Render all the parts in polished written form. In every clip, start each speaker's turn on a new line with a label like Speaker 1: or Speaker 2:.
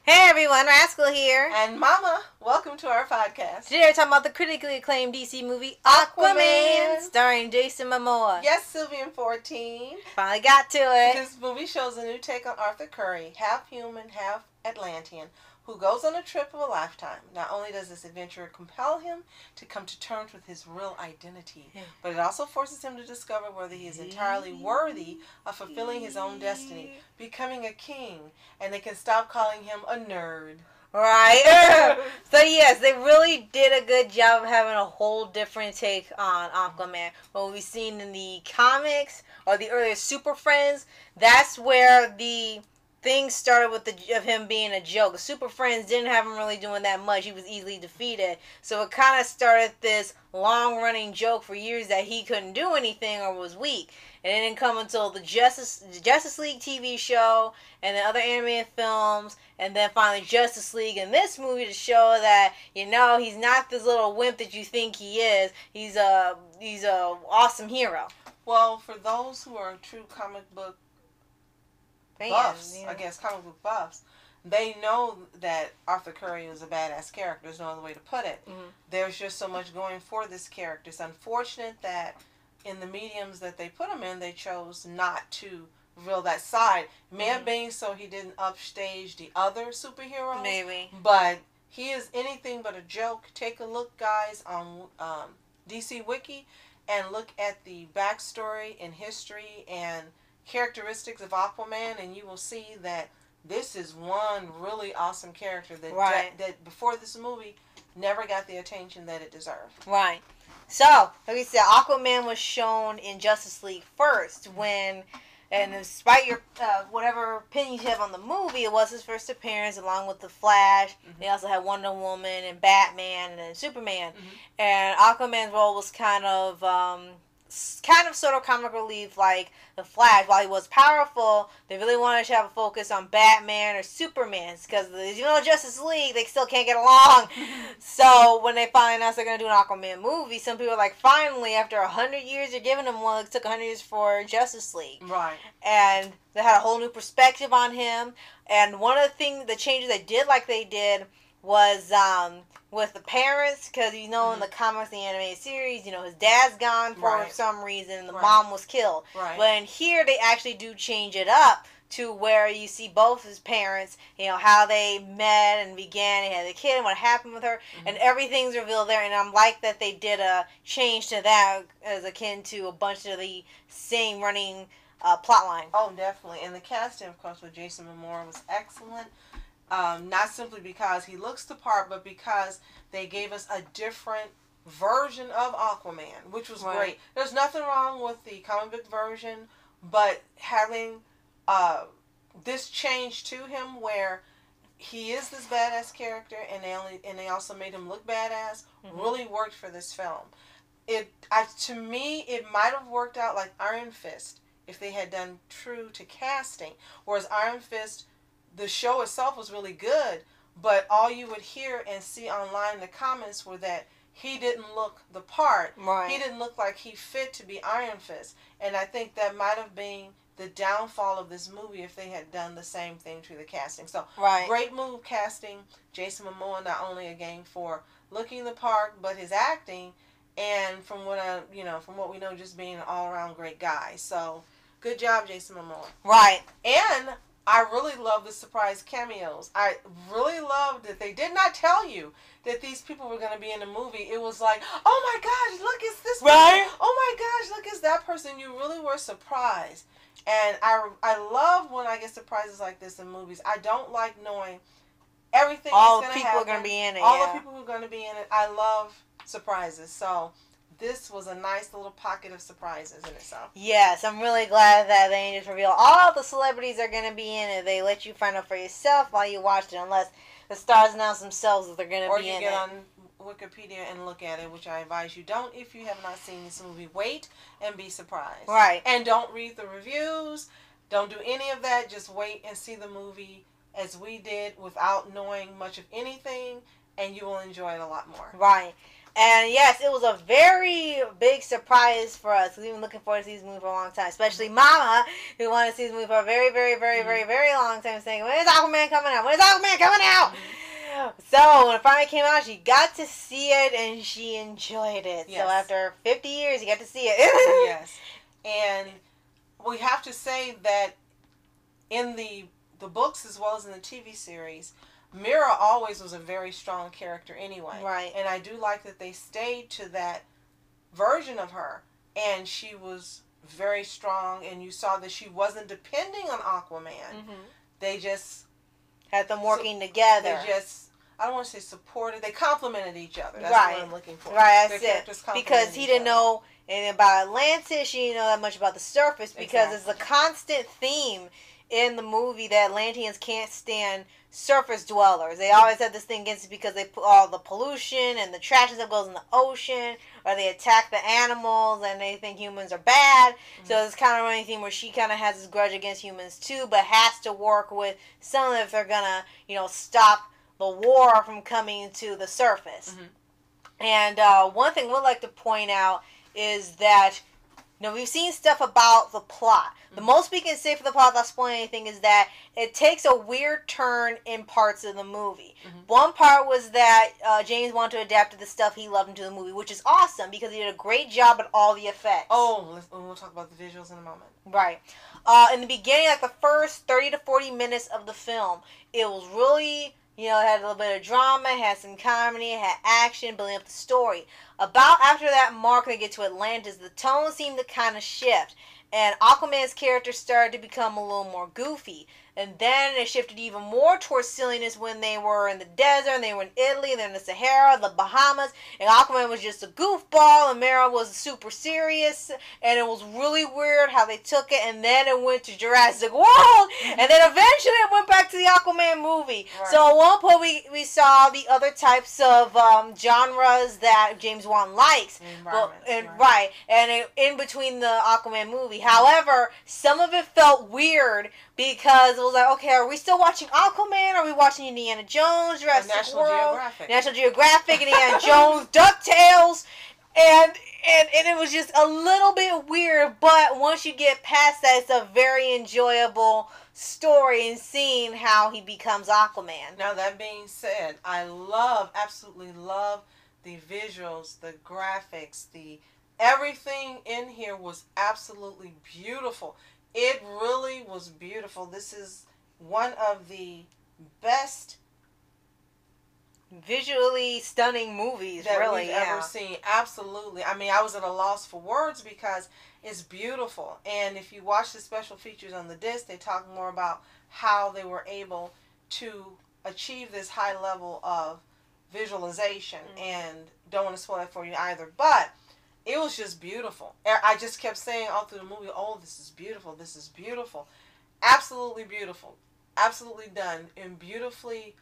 Speaker 1: Hey everyone, Rascal here.
Speaker 2: And Mama, welcome to our podcast.
Speaker 1: Today we're talking about the critically acclaimed DC movie Aquaman, starring Jason Mamoa.
Speaker 2: Yes, Sylvian 14.
Speaker 1: Finally got to it.
Speaker 2: This movie shows a new take on Arthur Curry, half human, half Atlantean, who goes on a trip of a lifetime. Not only does this adventure compel him to come to terms with his real identity, but it also forces him to discover whether he is entirely worthy of fulfilling his own destiny, becoming a king, and they can stop calling him a nerd.
Speaker 1: Right. So yes, they really did a good job of having a whole different take on Aquaman. What we've seen in the comics or the earlier Super Friends, that's where the things started with of him being a joke. Super Friends didn't have him really doing that much. He was easily defeated. So it kind of started this long-running joke for years that he couldn't do anything or was weak. And it didn't come until the Justice League TV show and the other animated films, and then finally Justice League and this movie to show that, you know, he's not this little wimp that you think he is. He's a awesome hero.
Speaker 2: Well, for those who are true comic book buffs, I guess, comic book buffs, they know that Arthur Curry is a badass character. There's no other way to put it. Mm-hmm. There's just so much going for this character. It's unfortunate that in the mediums that they put him in, they chose not to reveal that side. May have been so he didn't upstage the other superheroes.
Speaker 1: Maybe.
Speaker 2: But he is anything but a joke. Take a look, guys, on DC Wiki and look at the backstory and history and characteristics of Aquaman, and you will see that this is one really awesome character that that before this movie never got the attention that it deserved.
Speaker 1: Right. So, like we said, Aquaman was shown in Justice League first when, and despite your whatever opinion you have on the movie, it was his first appearance along with the Flash. Mm-hmm. They also had Wonder Woman and Batman and then Superman. Mm-hmm. And Aquaman's role was kind of sort of comic relief like the Flash. While he was powerful, they really wanted to have a focus on Batman or Superman because, you know, Justice League, they still can't get along. So when they finally announced they're going to do an Aquaman movie, some people were like, finally, after 100 years, you're giving him one. It took 100 years for Justice League.
Speaker 2: Right.
Speaker 1: And they had a whole new perspective on him. And one of the changes they did like they did was with the parents, because you know in the comics, the animated series, you know, his dad's gone for some reason, and the mom was killed. Right. But in here, they actually do change it up to where you see both his parents, you know, how they met and began, they had a kid, and what happened with her, and everything's revealed there, and I'm like that they did a change to that as akin to a bunch of the same running plot line.
Speaker 2: Oh, definitely. And the casting, of course, with Jason Mamoa was excellent. Not simply because he looks the part, but because they gave us a different version of Aquaman, which was great. There's nothing wrong with the comic book version, but having this change to him where he is this badass character and they also made him look badass really worked for this film. To me, it might have worked out like Iron Fist if they had done true to casting, whereas Iron Fist, the show itself was really good, but all you would hear and see online in the comments were that he didn't look the part. Right. He didn't look like he fit to be Iron Fist. And I think that might have been the downfall of this movie if they had done the same thing to the casting. So, great move casting Jason Mamoa, not only again for looking the part, but his acting, and from what we know, just being an all-around great guy. So, good job, Jason Mamoa.
Speaker 1: Right.
Speaker 2: And I really love the surprise cameos. I really loved that they did not tell you that these people were going to be in the movie. It was like, oh my gosh, look, it's this person. Oh my gosh, look, it's that person. You really were surprised. And I love when I get surprises like this in movies. I don't like knowing everything
Speaker 1: all
Speaker 2: that's
Speaker 1: the
Speaker 2: going to happen.
Speaker 1: All the people are going to be in it.
Speaker 2: All the people who are going to be in it. I love surprises. So this was a nice little pocket of surprises in itself.
Speaker 1: Yes, I'm really glad that they just reveal all the celebrities are going to be in it. They let you find out for yourself while you watch it, unless the stars announce themselves that they're going to be in it.
Speaker 2: Or you get on Wikipedia and look at it, which I advise you don't if you have not seen this movie. Wait and be surprised.
Speaker 1: Right.
Speaker 2: And don't read the reviews. Don't do any of that. Just wait and see the movie as we did without knowing much of anything, and you will enjoy it a lot more.
Speaker 1: Right. And yes, it was a very big surprise for us. We've been looking forward to see this movie for a long time, especially Mama, who wanted to see this movie for a very, very, very, very, very long time, saying, "When is Aquaman coming out? When is Aquaman coming out?" So when it finally came out, she got to see it and she enjoyed it. Yes. So after 50 years, you got to see it.
Speaker 2: Yes, and we have to say that in the books as well as in the TV series, Mira always was a very strong character anyway.
Speaker 1: Right.
Speaker 2: And I do like that they stayed to that version of her. And she was very strong. And you saw that she wasn't depending on Aquaman. Mm-hmm. They just
Speaker 1: had them working together.
Speaker 2: They just, I don't want to say supported. They complemented each other. That's what I'm looking for.
Speaker 1: Right, that's it. Because he didn't know anything about Atlantis. She didn't know that much about the surface. Because it's a constant theme in the movie that Atlanteans can't stand surface dwellers. They always have this thing against it because they put all the pollution and the trash that goes in the ocean, or they attack the animals and they think humans are bad. Mm-hmm. So it's kind of a running theme where she kind of has this grudge against humans too, but has to work with some of them if they're gonna, stop the war from coming to the surface. Mm-hmm. And one thing we'd like to point out is that we've seen stuff about the plot. The most we can say for the plot without spoiling anything is that it takes a weird turn in parts of the movie. Mm-hmm. One part was that James wanted to adapt to the stuff he loved into the movie, which is awesome because he did a great job at all the effects.
Speaker 2: Oh, we'll talk about the visuals in a moment.
Speaker 1: Right. In the beginning, like the first 30 to 40 minutes of the film, it was really... it had a little bit of drama, it had some comedy, it had action, building up the story. About after that mark, when they get to Atlantis, the tone seemed to kind of shift. And Aquaman's character started to become a little more goofy. And then it shifted even more towards silliness when they were in the desert, and they were in Italy, then the Sahara, the Bahamas, and Aquaman was just a goofball, and Mera was super serious, and it was really weird how they took it, and then it went to Jurassic World, and then eventually it went back to the Aquaman movie. Right. So at one point we saw the other types of genres that James Wan likes. Right. And in between the Aquaman movie. However, some of it felt weird because it was like, okay, are we still watching Aquaman? Are we watching Indiana Jones, Jurassic World, National Geographic, Indiana Jones, DuckTales? And it was just a little bit weird, but once you get past that, it's a very enjoyable story and seeing how he becomes Aquaman.
Speaker 2: Now, that being said, I absolutely love the visuals, the graphics, everything in here was absolutely beautiful. It really was beautiful. This is one of the best
Speaker 1: visually stunning movies
Speaker 2: that we've ever seen. Absolutely. I mean, I was at a loss for words because it's beautiful. And if you watch the special features on the disc, they talk more about how they were able to achieve this high level of visualization. Mm-hmm. And don't want to spoil it for you either. But it was just beautiful. I just kept saying all through the movie, oh, this is beautiful, this is beautiful. Absolutely beautiful. Absolutely done. And beautifully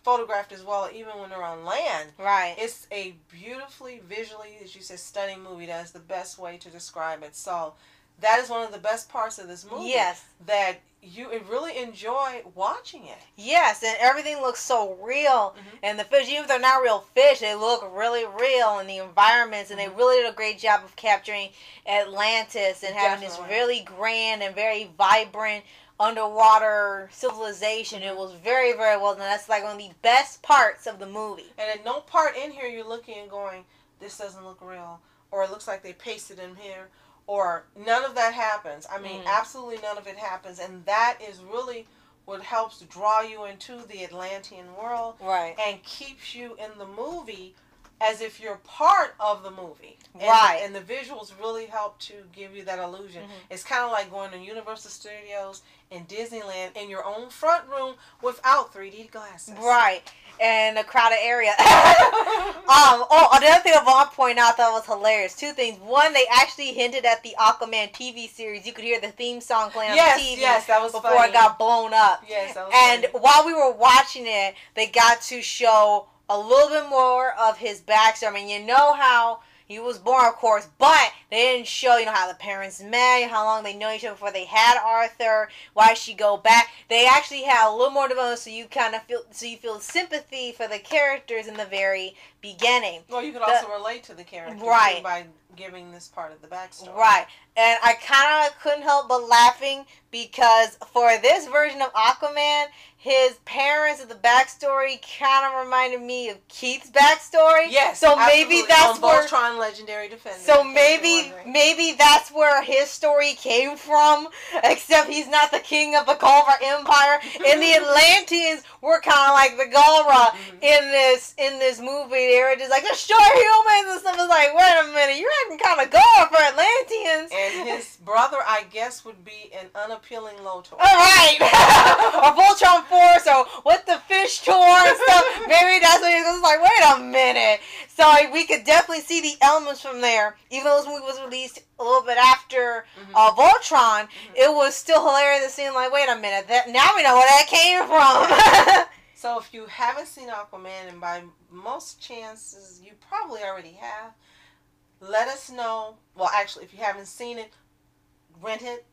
Speaker 2: photographed as well, even when they're on land.
Speaker 1: Right.
Speaker 2: It's a beautifully, visually, as you said, stunning movie. That's the best way to describe it. So that is one of the best parts of this movie.
Speaker 1: Yes.
Speaker 2: That you really enjoy watching it.
Speaker 1: Yes, and everything looks so real. Mm-hmm. And the fish, even if they're not real fish, they look really real in the environments. And they really did a great job of capturing Atlantis and having this really grand and very vibrant underwater civilization. Mm-hmm. It was very, very well done. That's like one of the best parts of the movie.
Speaker 2: And at no part in here you're looking and going, this doesn't look real. Or it looks like they pasted in here. Or none of that happens. I mean, absolutely none of it happens. And that is really what helps draw you into the Atlantean world.
Speaker 1: Right.
Speaker 2: And keeps you in the movie as if you're part of the movie.
Speaker 1: Right.
Speaker 2: And the visuals really help to give you that illusion. Mm-hmm. It's kind of like going to Universal Studios and Disneyland in your own front room without 3D glasses.
Speaker 1: Right. And a crowded area. Another thing I want to point out that was hilarious. Two things. One, they actually hinted at the Aquaman TV series. You could hear the theme song playing on the TV.
Speaker 2: Yes, that was
Speaker 1: before it got blown up.
Speaker 2: Yes, that was
Speaker 1: funny. While we were watching it, they got to show a little bit more of his backstory. I mean, you know how He was born, of course, but they didn't show, how the parents met, how long they know each other before they had Arthur, why she go back. They actually had a little more development, so you feel sympathy for the characters in the very beginning.
Speaker 2: Well, you could also relate to the characters
Speaker 1: right
Speaker 2: by giving this part of the backstory.
Speaker 1: Right. And I kind of couldn't help but laughing because for this version of Aquaman, his parents and the backstory kind of reminded me of Keith's backstory.
Speaker 2: Yes.
Speaker 1: So maybe that's where
Speaker 2: Voltron Legendary Defender.
Speaker 1: So maybe that's where his story came from. Except he's not the king of the Galra Empire, and the Atlanteans were kind of like the Galra in this movie. They were just like destroy humans and stuff. It's like, wait a minute, you're acting kind of Galra for Atlanteans.
Speaker 2: And his brother, I guess, would be an unappealing Lotor.
Speaker 1: All right. Or Voltron Force, or what the fish tour and stuff. Maybe that's what he was like, wait a minute. So we could definitely see the elements from there. Even though this movie was released a little bit after Voltron, it was still hilarious to see, like, wait a minute, now we know where that came from.
Speaker 2: So if you haven't seen Aquaman, and by most chances you probably already have, let us know. Well, actually, if you haven't seen it, rent it.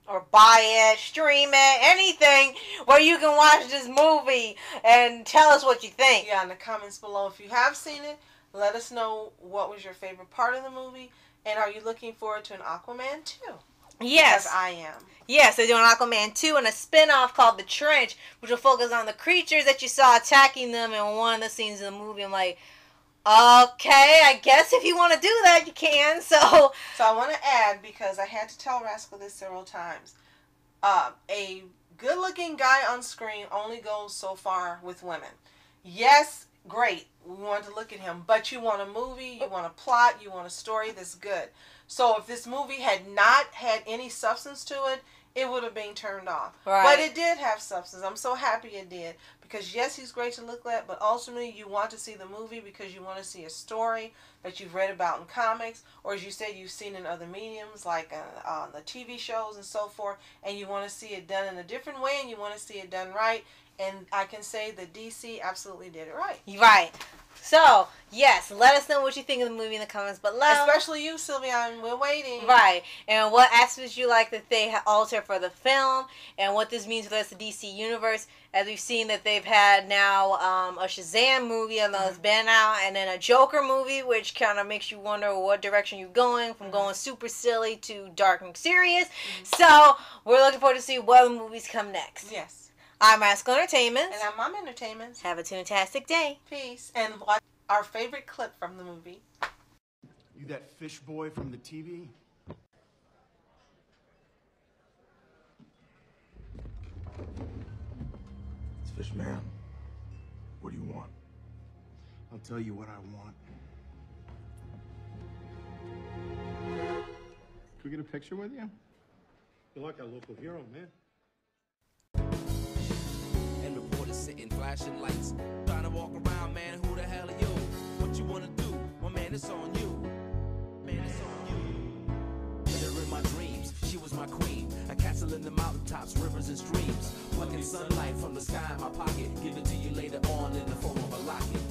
Speaker 1: Or buy it, stream it, anything where you can watch this movie and tell us what you think.
Speaker 2: Yeah, in the comments below. If you have seen it, let us know what was your favorite part of the movie. And are you looking forward to an Aquaman 2?
Speaker 1: Yes.
Speaker 2: Because I am.
Speaker 1: Yes, they're doing Aquaman 2 and a spin-off called The Trench, which will focus on the creatures that you saw attacking them in one of the scenes in the movie. I'm like, okay, I guess if you want to do that, you can. So
Speaker 2: I want to add, because I had to tell Rascal this several times, a good-looking guy on screen only goes so far with women. Yes, great, we want to look at him, but you want a movie, you want a plot, you want a story that's good. So if this movie had not had any substance to it, it would have been turned off.
Speaker 1: Right.
Speaker 2: But it did have substance. I'm so happy it did. Because yes, he's great to look at, but ultimately you want to see the movie because you want to see a story that you've read about in comics, or as you said, you've seen in other mediums like on the TV shows and so forth, and you want to see it done in a different way, and you want to see it done right. And I can say that DC absolutely did it right.
Speaker 1: Right. So, yes, let us know what you think of the movie in the comments below.
Speaker 2: Especially you, Sylvia, and we're waiting.
Speaker 1: Right. And what aspects you like that they alter for the film, and what this means for the rest of the DC universe. As we've seen that they've had now a Shazam movie, and that's been out, and then a Joker movie, which kind of makes you wonder what direction you're going, from going super silly to dark and serious. So, we're looking forward to see what movies come next.
Speaker 2: Yes.
Speaker 1: I'm Rascal Entertainment.
Speaker 2: And I'm Mom Entertainment.
Speaker 1: Have a fantastic day.
Speaker 2: Peace. And watch our favorite clip from the movie.
Speaker 3: You that fish boy from the TV?
Speaker 4: It's Fish Man. What do you want?
Speaker 3: I'll tell you what I want. Can we get a picture with you? You're like our local hero, man.
Speaker 5: And reporters sitting flashing lights, trying to walk around, man, who the hell are you? What you wanna do? Well, man, it's on you. Man, it's on you. Met her in my dreams, she was my queen. A castle in the mountaintops, rivers and streams. Plucking sunlight from the sky in my pocket, give it to you later on in the form of a locket.